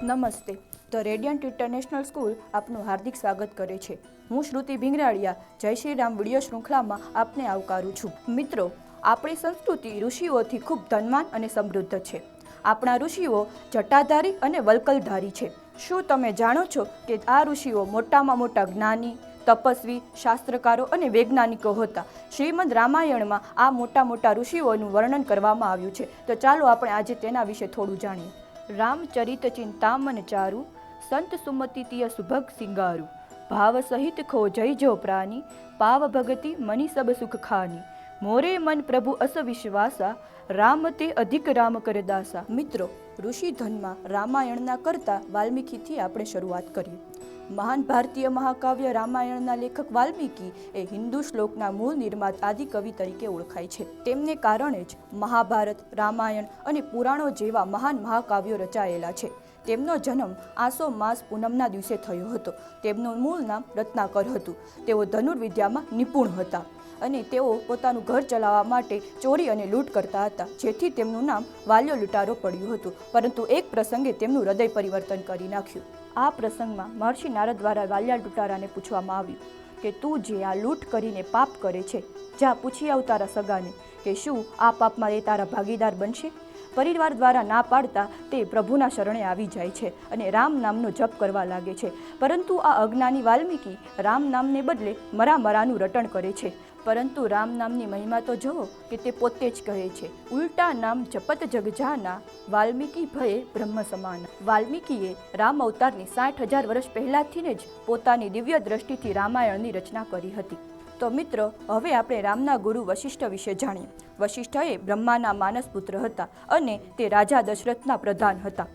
નમસ્તે. The radiant international school આપનું હાર્દિક સ્વાગત કરે છે. હું શ્રુતિ ભીંગરાડિયા જય શ્રી રામ વિડીયો શૃંખલામાં આપને આવકારું છું. મિત્રો, આપણી સંસ્કૃતિ ઋષિઓથી ખૂબ ધનવાન અને સમૃદ્ધ છે. આપણા ઋષિઓ જટાધારી અને વલ્કલધારી છે. શું તમે જાણો છો કે આ ઋષિઓ મોટામાં મોટા જ્ઞાની, તપસ્વી, શાસ્ત્રકારો અને વૈજ્ઞાનિકો હતા? શ્રીમદ રામાયણમાં આ મોટા ઋષિઓનું વર્ણન કરવામાં આવ્યું છે. તો ચાલો આપણે આજે તેના વિશે થોડું જાણીએ. રામચરિત ચિંતામન ચારુ, સંત સુમતિતિય સુભગ સિંગારું, ભાવ સહિત ખો જય જો પ્રાની, પાવ ભગતિ મની સબ સુખ ખાની, મોરે મન પ્રભુ અસ વિશ્વાસા, રામ તે અધિક રામ કરદાસા. મિત્રો, ઋષિ ધનમાં રામાયણના કરતા વાલ્મીકીથી આપણે શરૂઆત કરીએ. મહાન ભારતીય મહાકાવ્ય રામાયણના લેખક વાલ્મીકી એ હિન્દુ શ્લોકના મૂળ નિર્માત આદિ કવિ તરીકે ઓળખાય છે. તેમને કારણે જ મહાભારત, રામાયણ અને પુરાણો જેવા મહાન મહાકાવ્યો રચાયેલા છે. તેમનો જન્મ આસો માસ પૂનમના દિવસે થયો હતો. તેમનું મૂળ નામ રત્નાકર હતું. તેઓ ધનુર્વિદ્યામાં નિપુણ હતા અને તેઓ પોતાનું ઘર ચલાવવા માટે ચોરી અને લૂંટ કરતા હતા, જેથી તેમનું નામ વાલ્યો લૂંટારો પડ્યું હતું. પરંતુ એક પ્રસંગે તેમનું હૃદય પરિવર્તન કરી નાખ્યું. આ પ્રસંગમાં મહર્ષિ નારદ દ્વારા વાલ્યા લૂંટારાને પૂછવામાં આવ્યું કે તું જે આ લૂંટ કરીને પાપ કરે છે, જા પૂછી આવ તારા સગાને કે શું આ પાપમાં એ તારા ભાગીદાર બનશે? પરિવાર દ્વારા ના પાડતા તે પ્રભુના શરણે આવી જાય છે અને રામ નામનો જપ કરવા લાગે છે. પરંતુ આ અજ્ઞાની વાલ્મીકી રામ નામને બદલે મરાનું રટણ કરે છે. પરંતુ રામ નામની મહિમા તો જુઓ કે તે પોતે જ કહે છે, ઉલટા નામ જપત જગજાના, વાલ્મીકી ભયે બ્રહ્મ સમાન. વાલ્મીકીએ રામ અવતારની 60,000 વર્ષ પહેલાથી જ પોતાની દિવ્ય દ્રષ્ટિથી રામાયણની રચના કરી હતી. તો મિત્રો, હવે આપણે રામના ગુરુ વશિષ્ઠ વિશે જાણીએ. વશિષ્ઠ એ બ્રહ્માના માનસ પુત્ર હતા અને તે રાજા દશરથના પ્રધાન હતા.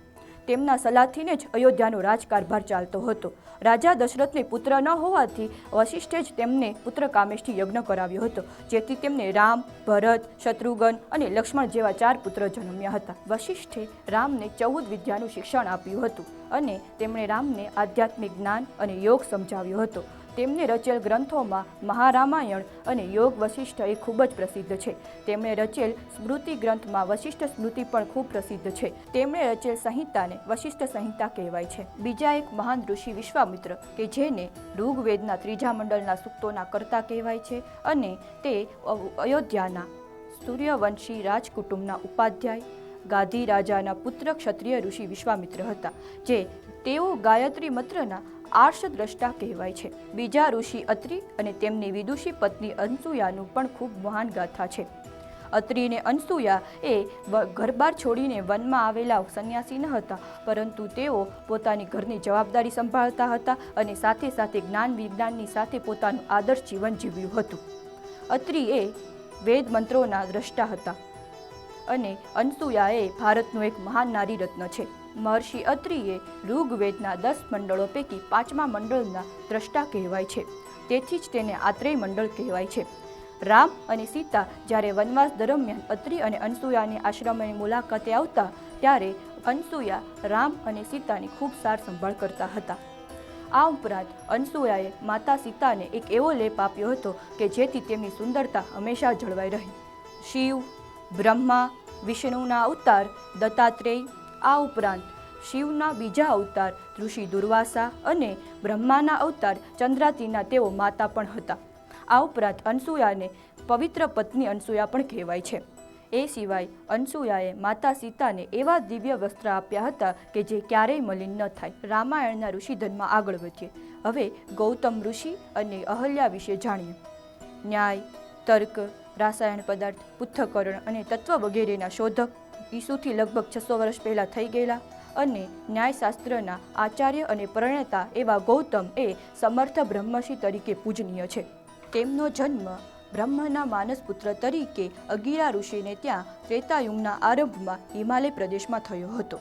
તેમના સલાહથીને જ અયોધ્યાનો રાજકારભાર ચાલતો હતો. રાજા દશરથને પુત્ર ન હોવાથી વશિષ્ઠે જ તેમને પુત્ર કામેષ્ઠી યજ્ઞ કરાવ્યો હતો, જેથી તેમને રામ, ભરત, શત્રુઘ્ન અને લક્ષ્મણ જેવા 4 પુત્ર જન્મ્યા હતા. વશિષ્ઠે રામને 14 વિદ્યાનું શિક્ષણ આપ્યું હતું અને તેમણે રામને આધ્યાત્મિક જ્ઞાન અને યોગ સમજાવ્યો હતો. તેમને રચેલ ગ્રંથોમાં મહારામાયણ અને યોગ વશિષ્ઠ એ ખૂબ જ પ્રસિદ્ધ છે. તેમણે રચેલ સ્મૃતિ ગ્રંથમાં વશિષ્ઠ સ્મૃતિ પણ ખૂબ પ્રસિદ્ધ છે. તેમણે રચેલ સંહિતાને વશિષ્ઠ સંહિતા કહેવાય છે. બીજા એક મહાન ઋષિ વિશ્વામિત્ર કે જેને ઋગ્વેદના 3જા મંડળના સૂક્તોના કર્તા કહેવાય છે અને તે અયોધ્યાના સૂર્યવંશી રાજકુટુંબના ઉપાધ્યાય, ગાધી રાજાના પુત્ર ક્ષત્રિય ઋષિ વિશ્વામિત્ર હતા, જે તેઓ ગાયત્રી મંત્રના આર્ષદ્રષ્ટા કહેવાય છે. બીજા ઋષિ અત્રિ અને તેમની વિદુષી પત્ની અનસૂયાનું પણ ખૂબ મહાન ગાથા છે. અત્રિ અને અનસૂયા એ ઘરબાર છોડીને વનમાં આવેલા સંન્યાસી ન હતા, પરંતુ તેઓ પોતાની ઘરની જવાબદારી સંભાળતા હતા અને સાથે સાથે જ્ઞાન વિજ્ઞાનની સાથે પોતાનું આદર્શ જીવન જીવ્યું હતું. અત્રિ એ વેદ મંત્રોના દ્રષ્ટા હતા અને અનસૂયા એ ભારતનું એક મહાન નારી રત્ન છે. મહર્ષિ અત્રિએ ઋગ્વેદના 10 મંડળો પૈકી 5મા મંડળના દ્રષ્ટા કહેવાય છે. તેથી જ તેને આત્રેય મંડળ કહેવાય છે. રામ અને સીતા જ્યારે વનવાસ દરમિયાન અત્રિ અને અનસૂયાની આશ્રમની મુલાકાતે આવતા, ત્યારે અનસૂયા રામ અને સીતાની ખૂબ સાર સંભાળ કરતા હતા. આ ઉપરાંત અનસૂયાએ માતા સીતાને એક એવો લેપ આપ્યો હતો કે જેથી તેમની સુંદરતા હંમેશા જળવાઈ રહે. શિવ, બ્રહ્મા, વિષ્ણુના અવતાર દત્તાત્રેય, આ ઉપરાંત શિવના બીજા અવતાર ઋષિ દુર્વાસા અને બ્રહ્માના અવતાર ચંદ્રાતીના તેઓ માતા પણ હતા. આ ઉપરાંત અનસૂયાને પવિત્ર પત્ની અનસૂયા પણ કહેવાય છે. એ સિવાય અનસૂયાએ માતા સીતાને એવા દિવ્ય વસ્ત્ર આપ્યા હતા કે જે ક્યારેય મલિન ન થાય. રામાયણના ઋષિધનમાં આગળ વધીએ. હવે ગૌતમ ઋષિ અને અહલ્યા વિશે જાણીએ. ન્યાય, તર્ક, રાસાયણ પદાર્થ, પૃથ્થકરણ અને તત્વ વગેરેના શોધક ઈસુથી લગભગ 600 વર્ષ પહેલાં થઈ ગયેલા અને ન્યાયશાસ્ત્રના આચાર્ય અને પ્રણેતા એવા ગૌતમ એ સમર્થ બ્રહ્મર્ષિ તરીકે પૂજનીય છે. તેમનો જન્મ બ્રહ્મના માનસપુત્ર તરીકે અગિરા ઋષિને ત્યાં ત્રેતાયુગના આરંભમાં હિમાલય પ્રદેશમાં થયો હતો.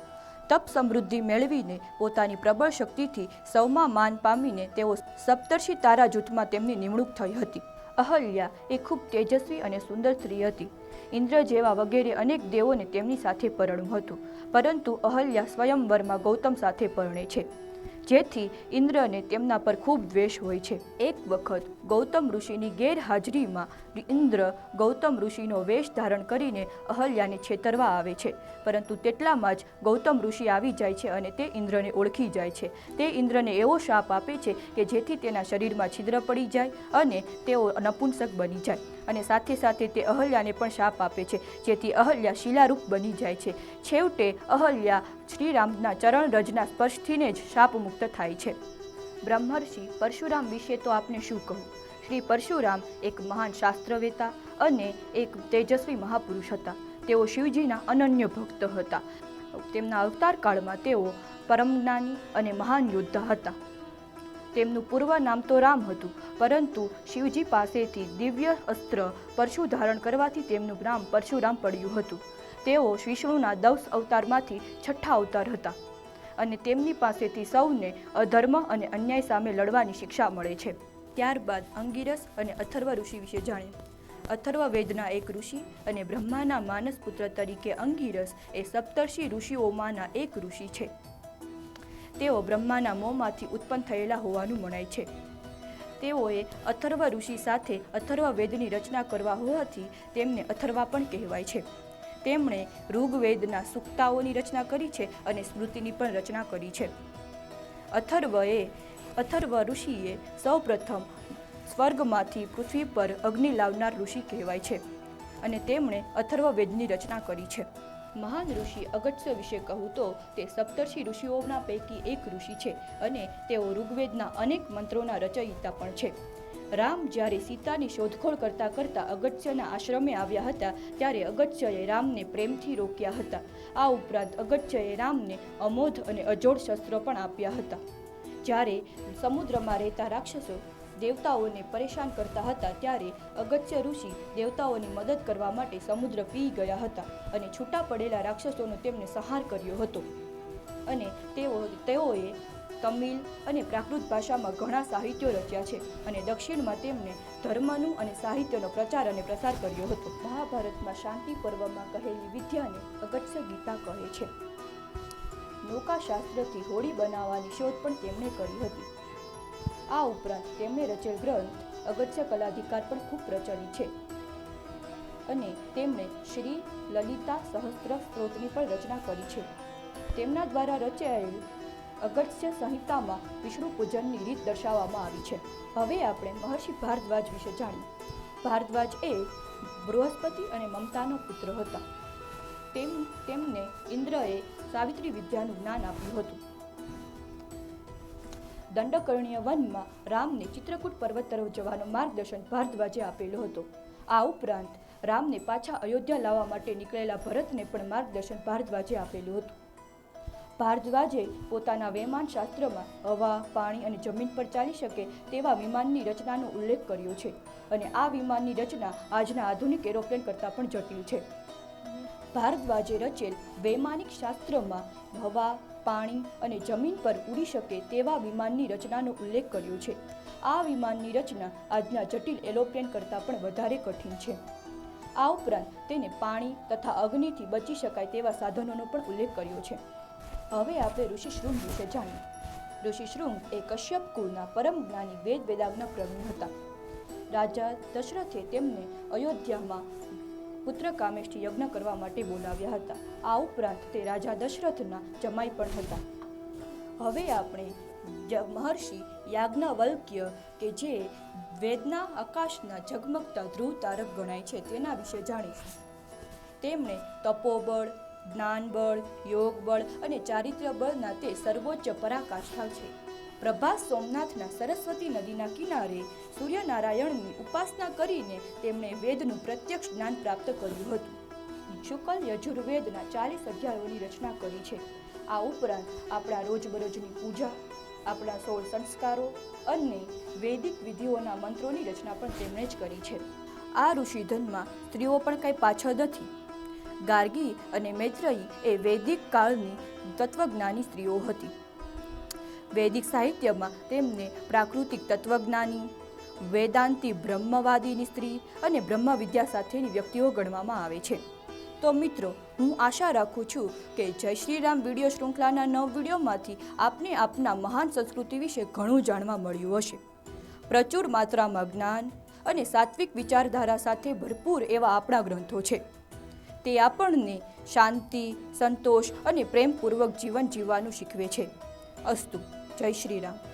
તપ સમૃદ્ધિ મેળવીને પોતાની પ્રબળ શક્તિથી સૌમાં માન પામીને તેઓ સપ્તર્ષિ તારા જૂથમાં તેમની નિમણૂક થઈ હતી. અહલ્યા એ ખૂબ તેજસ્વી અને સુંદર સ્ત્રી હતી. ઇન્દ્ર જેવા વગેરે અનેક દેવોને તેમની સાથે પરણ્યું હતું, પરંતુ અહલ્યા સ્વયંવરમાં ગૌતમ સાથે પરણે છે. જેથી ઇન્દ્રને તેમના પર ખૂબ દ્વેષ હોય છે. એક વખત ગૌતમ ઋષિની ગેરહાજરીમાં ઇન્દ્ર ગૌતમ ઋષિનો વેશ ધારણ કરીને અહલ્યાને છેતરવા આવે છે, પરંતુ તેટલામાં જ ગૌતમ ઋષિ આવી જાય છે અને તે ઇન્દ્રને ઓળખી જાય છે. તે ઇન્દ્રને એવો શાપ આપે છે કે જેથી તેના શરીરમાં છિદ્ર પડી જાય અને તેઓ નપુંસક બની જાય, અને સાથે સાથે તે અહલ્યાને પણ શાપ આપે છે જેથી અહલ્યા શિલારૂપ બની જાય છે. છેવટે અહલ્યા શ્રીરામના ચરણ રજના સ્પર્શથીને જ શાપ મુક્ત થાય છે. બ્રહ્મર્ષિ પરશુરામ વિશે તો આપને શું કહું. શ્રી પરશુરામ એક મહાન શાસ્ત્રવેતા અને એક તેજસ્વી મહાપુરુષ હતા. તેઓ શિવજીના અનન્ય ભક્ત હતા. તેમના અવતાર કાળમાં તેઓ પરમજ્ઞાની અને મહાન યોદ્ધા હતા. તેમનું પૂર્વ નામ તો રામ હતું, પરંતુ શિવજી પાસેથી દિવ્ય અસ્ત્ર પરશુ ધારણ કરવાથી તેમનું નામ પરશુરામ પડ્યું હતું. તેઓ વિષ્ણુના 10 અવતારમાંથી 6થા અવતાર હતા અને તેમની પાસેથી સૌને અધર્મ અને અન્યાય સામે લડવાની શિક્ષા મળે છે. ત્યારબાદ અંગિરસ અને અથર્વ ઋષિ વિશે જાણીએ. અથર્વ વેદના એક ઋષિ અને બ્રહ્માના માનસ પુત્ર તરીકે અંગિરસ એ સપ્તર્ષિ ઋષિઓમાંના એક ઋષિ છે. તેઓ બ્રહ્માના મોંમાંથી ઉત્પન્ન થયેલા હોવાનું મનાય છે. તેઓએ અથર્વ ઋષિ સાથે અથર્વ વેદની રચના કરવા હોવાથી તેમને અથર્વા પણ કહેવાય છે. તેમણે ઋગ્વેદના સૂક્તાઓની રચના કરી છે અને સ્મૃતિની પણ રચના કરી છે. અથર્વ ઋષિએ સૌપ્રથમ સ્વર્ગમાંથી પૃથ્વી પર અગ્નિ લાવનાર ઋષિ કહેવાય છે અને તેમણે અથર્વ વેદની રચના કરી છે. મહાન ઋષિ અગસ્ત્ય વિશે કહું તો તે સપ્તર્ષિ ઋષિઓના પૈકી એક ઋષિ છે અને તેઓ ઋગ્વેદના અનેક મંત્રોના રચયિતા પણ છે. રામ જ્યારે સીતાની શોધખોળ કરતા કરતા અગસ્ત્યના આશ્રમે આવ્યા હતા ત્યારે અગસ્ત્યએ રામને પ્રેમથી રોક્યા હતા. આ ઉપરાંત અગસ્ત્યએ રામને અમોધ અને અજોડ શસ્ત્રો પણ આપ્યા હતા. જ્યારે સમુદ્રમાં રહેતા રાક્ષસો દેવતાઓને પરેશાન કરતા હતા ત્યારે અગસ્ત્ય ઋષિ દેવતાઓની મદદ કરવા માટે સમુદ્ર પી ગયા હતા અને છૂટા પડેલા રાક્ષસોનો તેમને સંહાર કર્યો હતો. અને તેઓએ તમિલ અને પ્રાકૃત ભાષામાં ઘણા સાહિત્યો રચ્યા છે અને દક્ષિણમાં તેમણે ધર્મનું અને સાહિત્યનો પ્રચાર અને પ્રસાર કર્યો હતો. મહાભારતમાં શાંતિ પર્વમાં કહેલી વિદ્યાને અગસ્ત્ય ગીતા કહે છે. નૌકાશાસ્ત્રથી હોડી બનાવવાની શોધ પણ તેમણે કરી હતી. આ ઉપરાંત તેમણે રચેલ ગ્રંથ અગસ્ત્ય કલાધિકાર પણ ખૂબ પ્રચલિત છે અને તેમણે શ્રી લલિતા સહસ્ત્ર સ્ત્રોતની પણ રચના કરી છે. તેમના દ્વારા રચાયેલ અગસ્ત્ય સંહિતામાં વિષ્ણુ પૂજનની રીત દર્શાવવામાં આવી છે. હવે આપણે મહર્ષિ ભારદ્વાજ વિશે જાણીએ. ભારદ્વાજ એ બૃહસ્પતિ અને મમતાનો પુત્ર હતા. તેમને ઇન્દ્રએ સાવિત્રી વિદ્યાનું જ્ઞાન આપ્યું હતું. દંડકર્ણ્ય વનમાં રામને ચિત્રકૂટ પર્વત તરફ જવાનું માર્ગદર્શન ભારદ્વાજે આપેલો હતો. આ ઉપરાંત રામને પાછા અયોધ્યા લાવવા માટે નીકળેલા ભરતને પણ માર્ગદર્શન ભારદ્વાજે આપેલું હતું. ભારદ્વાજે પોતાના વૈમાન શાસ્ત્રમાં હવા, પાણી અને જમીન પર ચાલી શકે તેવા વિમાનની રચનાનો ઉલ્લેખ કર્યો છે અને આ વિમાનની રચના આજના આધુનિક એરોપ્લેન કરતાં પણ જટિલ છે. ભારદ્વાજે રચેલ વૈમાનિક શાસ્ત્રમાં હવા, પાણી અને જમીન પર ઉડી શકે તેવા વિમાનની રચનાનો ઉલ્લેખ કર્યો છે. આ વિમાનની રચના આજના જટિલ એરોપ્લેન કરતાં પણ વધારે કઠિન છે. આ ઉપરાંત તેને પાણી તથા અગ્નિથી બચી શકાય તેવા સાધનોનો પણ ઉલ્લેખ કર્યો છે. હવે આપણે ઋષિ શૃંગ વિશે જાણીએ. ઋષિ શૃંગ એ કશ્યપ કુળના પરમ જ્ઞાની વેદના પ્રવીણ હતા. રાજા દશરથે તેમને અયોધ્યામાં પુત્ર કામેષ્ઠી યજ્ઞ કરવા માટે બોલાવ્યા હતા. આ ઉપરાંત તે રાજા દશરથના જમાઈ પણ હતા. હવે આપણે મહર્ષિ યાજ્ઞવલ્ક્ય કે જે વેદના આકાશના ઝગમગતા ધ્રુવ તારક ગણાય છે તેના વિશે જાણીશું. તેમણે તપોબળ, જ્ઞાનબળ, યોગબળ અને ચારિત્ર્ય બળના તે સર્વોચ્ચ પરાકાષ્ઠા છે. પ્રભાસ સોમનાથના સરસ્વતી નદીના કિનારે સૂર્યનારાયણની ઉપાસના કરીને તેમણે વેદનું પ્રત્યક્ષ જ્ઞાન પ્રાપ્ત કર્યું હતું. શુક્લ યજુર્વેદના 40 અધ્યાયોની રચના કરી છે. આ ઉપરાંત આપણા રોજબરોજની પૂજા, આપણા 16 સંસ્કારો અને વૈદિક વિધિઓના મંત્રોની રચના પણ તેમણે જ કરી છે. આ ઋષિધનમાં સ્ત્રીઓ પણ કંઈ પાછળ નથી. ગાર્ગી અને મૈત્રેયી એ વૈદિક કાળની તત્વજ્ઞાની સ્ત્રીઓ હતી. વૈદિક સાહિત્યમાં તેમને પ્રાકૃતિક તત્વજ્ઞાની, વેદાંતી બ્રહ્મવાદીની સ્ત્રી અને બ્રહ્મ વિદ્યા સાથેની વ્યક્તિઓ ગણવામાં આવે છે. તો મિત્રો, હું આશા રાખું છું કે જય શ્રી રામ વિડીયો શૃંખલાના નવ વિડીયોમાંથી આપને આપના મહાન સંસ્કૃતિ વિશે ઘણું જાણવા મળ્યું હશે. પ્રચુર માત્રામાં જ્ઞાન અને સાત્વિક વિચારધારા સાથે ભરપૂર એવા આપણા ગ્રંથો છે. તે આપણને શાંતિ, સંતોષ અને પ્રેમપૂર્વક જીવન જીવવાનું શીખવે છે. અસ્તુ. જય શ્રી રામ.